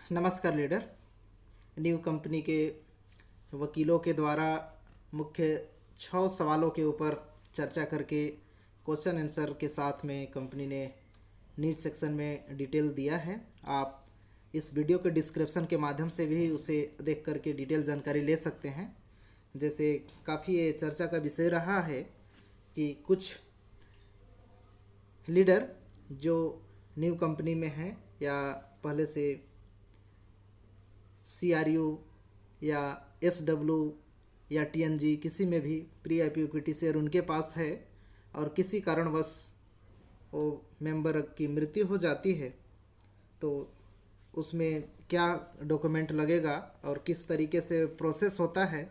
नमस्कार leader. New company के वकीलों के द्वारा मुख्य 6 सवालों के ऊपर चर्चा करके क्वेश्चन आंसर के साथ में कंपनी ने नीड सेक्शन में डिटेल दिया है। आप इस वीडियो के डिस्क्रिप्शन के माध्यम से भी उसे देख करके डिटेल जानकारी ले सकते हैं। जैसे काफ़ी ये चर्चा का विषय रहा है कि कुछ लीडर जो न्यू कंपनी में हैं या पहले से CRU या SW या TNG किसी में भी प्री IPO इक्विटी शेयर उनके पास है और किसी कारणवश वो मेंबर की मृत्यु हो जाती है, तो उसमें क्या डॉक्यूमेंट लगेगा और किस तरीके से प्रोसेस होता है,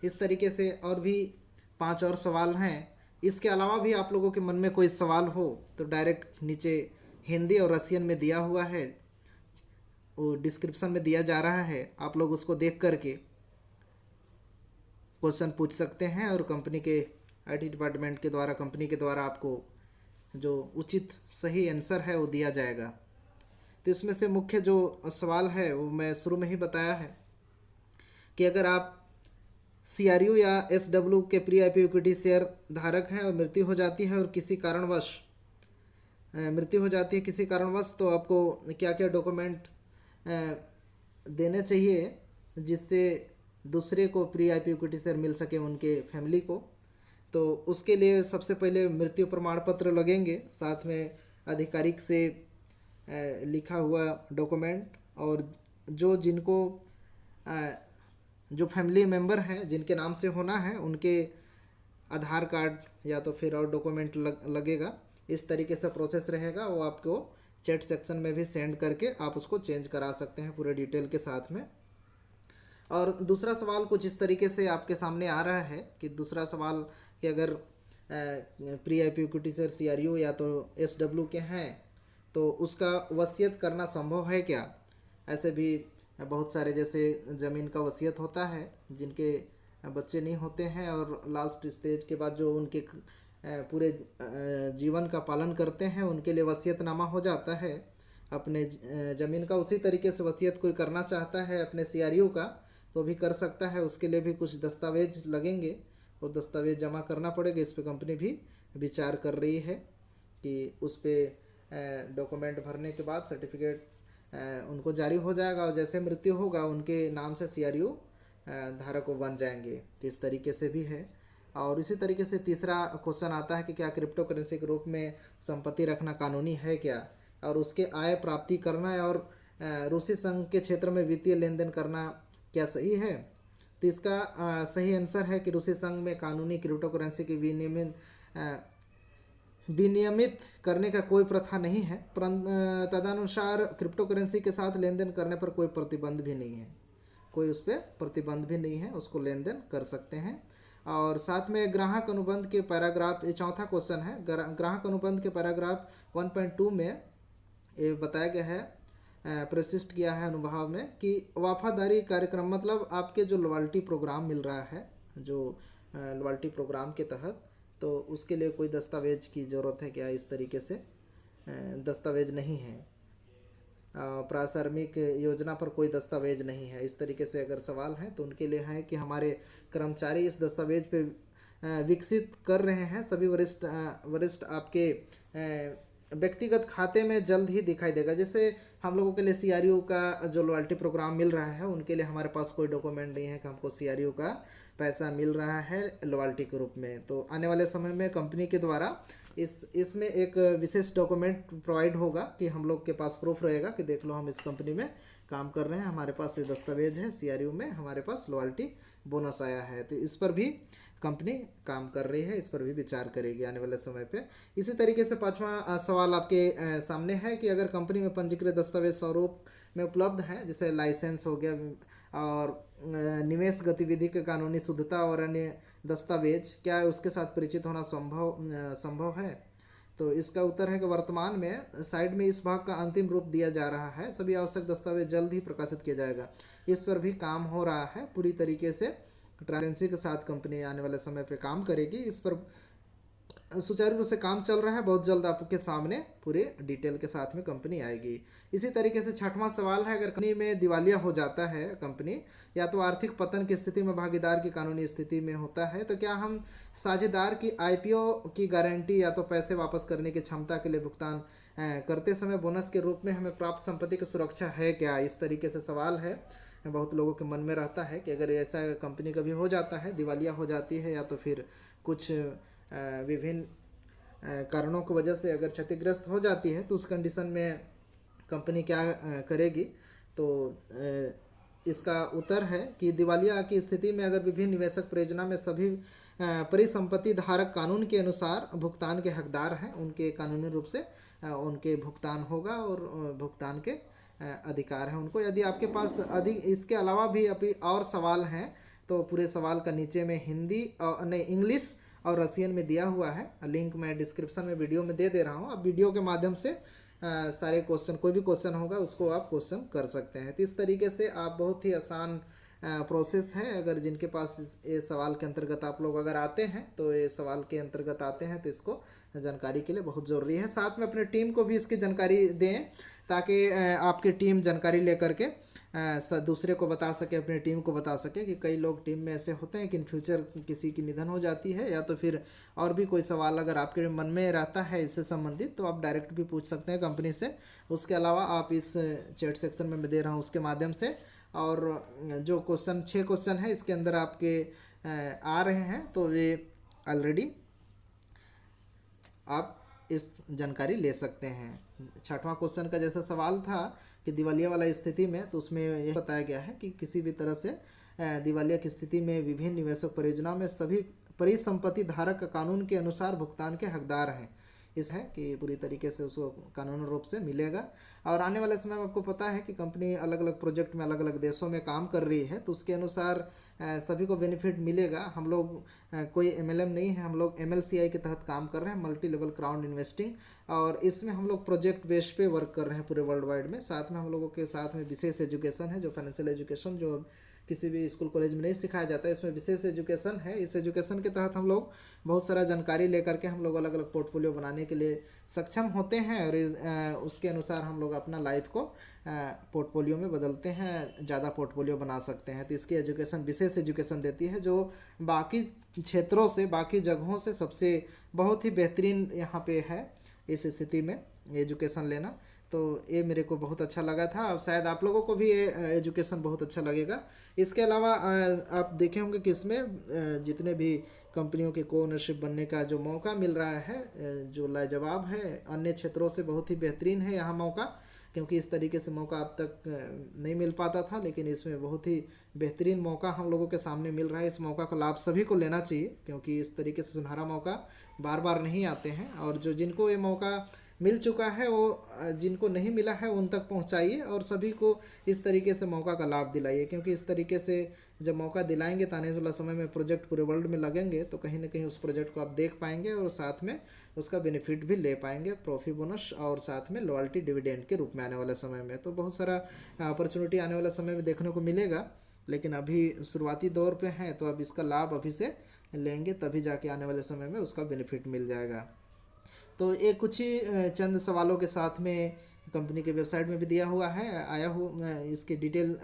इस तरीके से और भी 5 और सवाल हैं। इसके अलावा भी आप लोगों के मन में कोई सवाल हो तो डायरेक्ट नीचे हिंदी और रसियन में दिया हुआ है, वो डिस्क्रिप्शन में दिया जा रहा है। आप लोग उसको देख करके क्वेश्चन पूछ सकते हैं और कंपनी के IT डिपार्टमेंट के द्वारा, कंपनी के द्वारा आपको जो उचित सही आंसर है वो दिया जाएगा। तो इसमें से मुख्य जो सवाल है वो मैं शुरू में ही बताया है कि अगर आप CRU या SW के प्री IPO इक्विटी शेयर धारक हैं और मृत्यु हो जाती है और किसी कारणवश तो आपको क्या क्या डॉक्यूमेंट देने चाहिए जिससे दूसरे को प्री IPO इक्विटी शेयर मिल सके, उनके फैमिली को। तो उसके लिए सबसे पहले मृत्यु प्रमाण पत्र लगेंगे, साथ में आधिकारिक से लिखा हुआ डॉक्यूमेंट, और जो फैमिली मेंबर हैं जिनके नाम से होना है उनके आधार कार्ड या तो फिर और डॉक्यूमेंट लगेगा। इस तरीके से प्रोसेस रहेगा। वो आपको चैट सेक्शन में भी सेंड करके आप उसको चेंज करा सकते हैं पूरे डिटेल के साथ में। और दूसरा सवाल कुछ इस तरीके से आपके सामने आ रहा है कि दूसरा सवाल कि अगर pre IPO equity share CRU या तो SW के हैं तो उसका वसीयत करना संभव है क्या। ऐसे भी बहुत सारे, जैसे ज़मीन का वसीयत होता है जिनके बच्चे नहीं होते हैं और लास्ट स्टेज के बाद जो उनके पूरे जीवन का पालन करते हैं उनके लिए वसीयतनामा हो जाता है अपने ज़मीन का। उसी तरीके से वसीयत कोई करना चाहता है अपने CRU का तो भी कर सकता है। उसके लिए भी कुछ दस्तावेज लगेंगे और दस्तावेज जमा करना पड़ेगा। इस पर कंपनी भी विचार कर रही है कि उस पर डॉक्यूमेंट भरने के बाद सर्टिफिकेट उनको जारी हो जाएगा और जैसे मृत्यु होगा उनके नाम से CRU धारक वो बन जाएंगे। तो इस तरीके से भी है। और इसी तरीके से तीसरा क्वेश्चन आता है कि क्या क्रिप्टो करेंसी के रूप में संपत्ति रखना कानूनी है क्या, और उसके आय प्राप्ति करना और रूसी संघ के क्षेत्र में वित्तीय लेन देन करना क्या सही है। तो इसका सही आंसर है कि रूसी संघ में कानूनी क्रिप्टो करेंसी की विनियमित करने का कोई प्रथा नहीं है। तदनुसार क्रिप्टो करेंसी के साथ लेन देन करने पर कोई प्रतिबंध भी नहीं है, कोई उस पर प्रतिबंध भी नहीं है, उसको लेन देन कर सकते हैं। और साथ में ग्राहक अनुबंध के पैराग्राफ, ये चौथा क्वेश्चन है, ग्राहक अनुबंध के पैराग्राफ 1.2 में ये बताया गया है, प्रशिष्ट किया है अनुभाव में कि वफादारी कार्यक्रम मतलब आपके जो लॉयल्टी प्रोग्राम मिल रहा है, जो लॉयल्टी प्रोग्राम के तहत, तो उसके लिए कोई दस्तावेज की ज़रूरत है क्या। इस तरीके से दस्तावेज नहीं है। प्रासंगिक योजना पर कोई दस्तावेज नहीं है। इस तरीके से अगर सवाल है तो उनके लिए है कि हमारे कर्मचारी इस दस्तावेज पे विकसित कर रहे हैं। सभी वरिष्ठ आपके व्यक्तिगत खाते में जल्द ही दिखाई देगा। जैसे हम लोगों के लिए CRU का जो लॉयल्टी प्रोग्राम मिल रहा है उनके लिए हमारे पास कोई डॉक्यूमेंट नहीं है कि हमको CRU का पैसा मिल रहा है लॉयल्टी के रूप में। तो आने वाले समय में कंपनी के द्वारा इसमें एक विशेष डॉक्यूमेंट प्रोवाइड होगा कि हम लोग के पास प्रूफ रहेगा कि देख लो हम इस कंपनी में काम कर रहे हैं, हमारे पास ये दस्तावेज है, CRU में हमारे पास लॉयल्टी बोनस आया है। तो इस पर भी कंपनी काम कर रही है, इस पर भी विचार करेगी आने वाले समय पे। इसी तरीके से पांचवा सवाल आपके सामने है कि अगर कंपनी में पंजीकृत दस्तावेज स्वरूप में उपलब्ध हैं, जैसे लाइसेंस हो गया और निवेश गतिविधि के कानूनी शुद्धता और अन्य दस्तावेज, क्या उसके साथ परिचित होना संभव है। तो इसका उत्तर है कि वर्तमान में साइड में इस भाग का अंतिम रूप दिया जा रहा है। सभी आवश्यक दस्तावेज जल्द ही प्रकाशित किया जाएगा। इस पर भी काम हो रहा है पूरी तरीके से। ट्रांसपेरेंसी के साथ कंपनी आने वाले समय पे काम करेगी। इस पर सुचारू रूप से काम चल रहा है। बहुत जल्द आपके सामने पूरे डिटेल के साथ में कंपनी आएगी। इसी तरीके से छठवां सवाल है, अगर कंपनी में दिवालिया हो जाता है कंपनी, या तो आर्थिक पतन की स्थिति में भागीदार की कानूनी स्थिति में होता है, तो क्या हम साझेदार की आईपीओ की गारंटी या तो पैसे वापस करने की क्षमता के लिए भुगतान करते समय बोनस के रूप में हमें प्राप्त संपत्ति की सुरक्षा है क्या? इस तरीके से सवाल है। बहुत लोगों के मन में रहता है कि अगर ऐसा कंपनी कभी हो जाता है, दिवालिया हो जाती है, या तो फिर कुछ विभिन्न कारणों की वजह से अगर क्षतिग्रस्त हो जाती है, तो उस कंडीशन में कंपनी क्या करेगी? तो इसका उत्तर है कि दिवालिया की स्थिति में अगर विभिन्न निवेशक परियोजना में सभी परिसंपत्ति धारक कानून के अनुसार भुगतान के हकदार हैं, उनके कानूनी रूप से उनके भुगतान होगा और भुगतान के अधिकार है उनको। यदि आपके पास अधिक इसके अलावा भी अभी और सवाल हैं, तो पूरे सवाल का नीचे में हिंदी नहीं, इंग्लिश और रसियन में दिया हुआ है। लिंक मैं डिस्क्रिप्शन में वीडियो में दे रहा हूँ। आप वीडियो के माध्यम से सारे क्वेश्चन, कोई भी क्वेश्चन होगा उसको आप क्वेश्चन कर सकते हैं। तो इस तरीके से आप बहुत ही आसान प्रोसेस है। अगर जिनके पास ये सवाल के अंतर्गत आप लोग अगर आते हैं, तो ये सवाल के अंतर्गत आते हैं, तो इसको जानकारी के लिए बहुत ज़रूरी है। साथ में अपने टीम को भी इसकी जानकारी दें, ताकि आपकी टीम जानकारी लेकर के दूसरे को बता सके, अपनी टीम को बता सके। कि कई लोग टीम में ऐसे होते हैं कि इन फ्यूचर किसी की निधन हो जाती है, या तो फिर और भी कोई सवाल अगर आपके मन में रहता है इससे संबंधित, तो आप डायरेक्ट भी पूछ सकते हैं कंपनी से। उसके अलावा आप इस चैट सेक्शन में मैं दे रहा हूँ उसके माध्यम से। और जो क्वेश्चन 6 क्वेश्चन है इसके अंदर आपके आ रहे हैं, तो वे ऑलरेडी आप इस जानकारी ले सकते हैं। छठवां क्वेश्चन का जैसा सवाल था कि दिवालिया वाला स्थिति में, तो उसमें यह बताया गया है कि किसी भी तरह से दिवालिया की स्थिति में विभिन्न निवेशक परियोजना में सभी परिसंपत्ति धारक कानून के अनुसार भुगतान के हकदार हैं। इस है कि पूरी तरीके से उसको कानूनी रूप से मिलेगा। और आने वाले समय में आपको पता है कि कंपनी अलग अलग प्रोजेक्ट में अलग अलग देशों में काम कर रही है, तो उसके अनुसार सभी को बेनिफिट मिलेगा। हम लोग कोई एमएलएम नहीं है, हम लोग एमएलसीआई के तहत काम कर रहे हैं, मल्टी लेवल क्राउड इन्वेस्टिंग। और इसमें हम लोग प्रोजेक्ट बेस पे वर्क कर रहे हैं पूरे वर्ल्ड वाइड में। साथ में हम लोगों के साथ में विशेष एजुकेशन है, जो फाइनेंशियल एजुकेशन जो किसी भी स्कूल कॉलेज में नहीं सिखाया जाता है, इसमें विशेष एजुकेशन है। इस एजुकेशन के तहत हम लोग बहुत सारा जानकारी लेकर के हम लोग अलग अलग पोर्टफोलियो बनाने के लिए सक्षम होते हैं। और उसके अनुसार हम लोग अपना लाइफ को पोर्टफोलियो में बदलते हैं, ज़्यादा पोर्टफोलियो बना सकते हैं। तो इसकी एजुकेशन विशेष एजुकेशन देती है, जो बाकी क्षेत्रों से, बाकी जगहों से सबसे बहुत ही बेहतरीन यहाँ पे है इस स्थिति में एजुकेशन लेना। तो ये मेरे को बहुत अच्छा लगा था। अब शायद आप लोगों को भी ये एजुकेशन बहुत अच्छा लगेगा। इसके अलावा आप देखे होंगे कि इसमें जितने भी कंपनियों के को ओनरशिप बनने का जो मौका मिल रहा है, जो लाजवाब है, अन्य क्षेत्रों से बहुत ही बेहतरीन है यहाँ मौका। क्योंकि इस तरीके से मौका अब तक नहीं मिल पाता था, लेकिन इसमें बहुत ही बेहतरीन मौका हम लोगों के सामने मिल रहा है। इस मौका का लाभ सभी को लेना चाहिए, क्योंकि इस तरीके से सुनहरा मौका बार बार नहीं आते हैं। और जो जिनको ये मौका मिल चुका है, वो जिनको नहीं मिला है उन तक पहुंचाइए, और सभी को इस तरीके से मौका का लाभ दिलाइए। क्योंकि इस तरीके से जब मौका दिलाएंगे तो आने वाला समय में प्रोजेक्ट पूरे वर्ल्ड में लगेंगे, तो कहीं ना कहीं उस प्रोजेक्ट को आप देख पाएंगे और साथ में उसका बेनिफिट भी ले पाएंगे, प्रॉफिट बोनस और साथ में लॉयल्टी डिविडेंड के रूप में आने वाले समय में। तो बहुत सारा अपॉर्चुनिटी आने वाले समय में देखने को मिलेगा, लेकिन अभी शुरुआती दौर पे हैं, तो अब इसका लाभ अभी से लेंगे, तभी जाके आने वाले समय में उसका बेनिफिट मिल जाएगा। तो ये कुछ ही चंद सवालों के साथ में कंपनी के वेबसाइट में भी दिया हुआ है, आया हूँ मैं इसकी डिटेल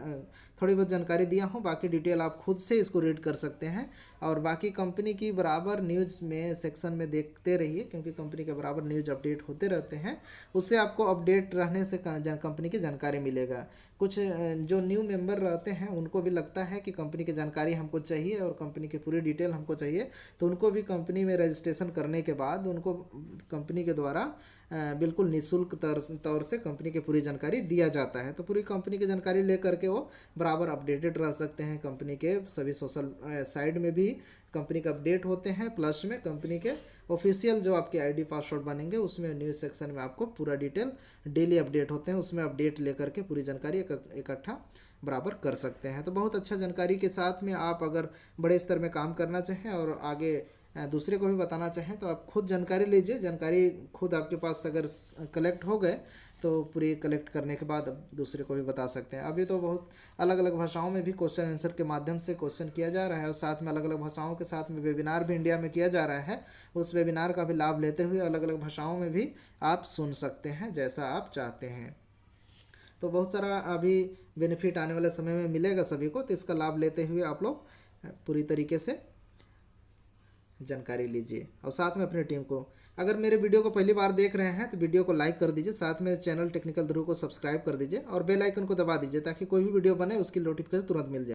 थोड़ी बहुत जानकारी दिया हूँ। बाकी डिटेल आप खुद से इसको रीड कर सकते हैं। और बाकी कंपनी की बराबर न्यूज़ में सेक्शन में देखते रहिए, क्योंकि कंपनी के बराबर न्यूज़ अपडेट होते रहते हैं। उससे आपको अपडेट रहने से कंपनी की जानकारी मिलेगा। कुछ जो न्यू मेंबर रहते हैं उनको भी लगता है कि कंपनी की जानकारी हमको चाहिए और कंपनी की पूरी डिटेल हमको चाहिए, तो उनको भी कंपनी में रजिस्ट्रेशन करने के बाद उनको कंपनी के द्वारा बिल्कुल निःशुल्क तौर से कंपनी की पूरी जानकारी दिया जाता है। तो पूरी कंपनी की जानकारी लेकर के वो बराबर अपडेटेड रह सकते हैं। कंपनी के सभी सोशल साइट में भी कंपनी का अपडेट होते हैं, प्लस में कंपनी के ऑफिशियल जो आपके आईडी पासवर्ड बनेंगे उसमें न्यूज़ सेक्शन में आपको पूरा डिटेल डेली अपडेट होते हैं, उसमें अपडेट लेकर के पूरी जानकारी इकट्ठा बराबर कर सकते हैं। तो बहुत अच्छा जानकारी के साथ में आप अगर बड़े स्तर में काम करना चाहें और आगे दूसरे को भी बताना चाहें, तो आप खुद जानकारी लीजिए। जानकारी खुद आपके पास अगर कलेक्ट हो गए तो पूरी कलेक्ट करने के बाद अब दूसरे को भी बता सकते हैं। अभी तो बहुत अलग अलग भाषाओं में भी क्वेश्चन आंसर के माध्यम से क्वेश्चन किया जा रहा है, और साथ में अलग अलग भाषाओं के साथ में वेबिनार भी इंडिया में किया जा रहा है। उस वेबिनार का भी लाभ लेते हुए अलग अलग भाषाओं में भी आप सुन सकते हैं जैसा आप चाहते हैं। तो बहुत सारा अभी बेनिफिट आने वाले समय में मिलेगा सभी को, तो इसका लाभ लेते हुए आप लोग पूरी तरीके से जानकारी लीजिए, और साथ में अपनी टीम को, अगर मेरे वीडियो को पहली बार देख रहे हैं तो वीडियो को लाइक कर दीजिए, साथ में चैनल टेक्निकल ध्रुव को सब्सक्राइब कर दीजिए और बेल आइकन को दबा दीजिए, ताकि कोई भी वीडियो बने उसकी नोटिफिकेशन तुरंत मिल जाए।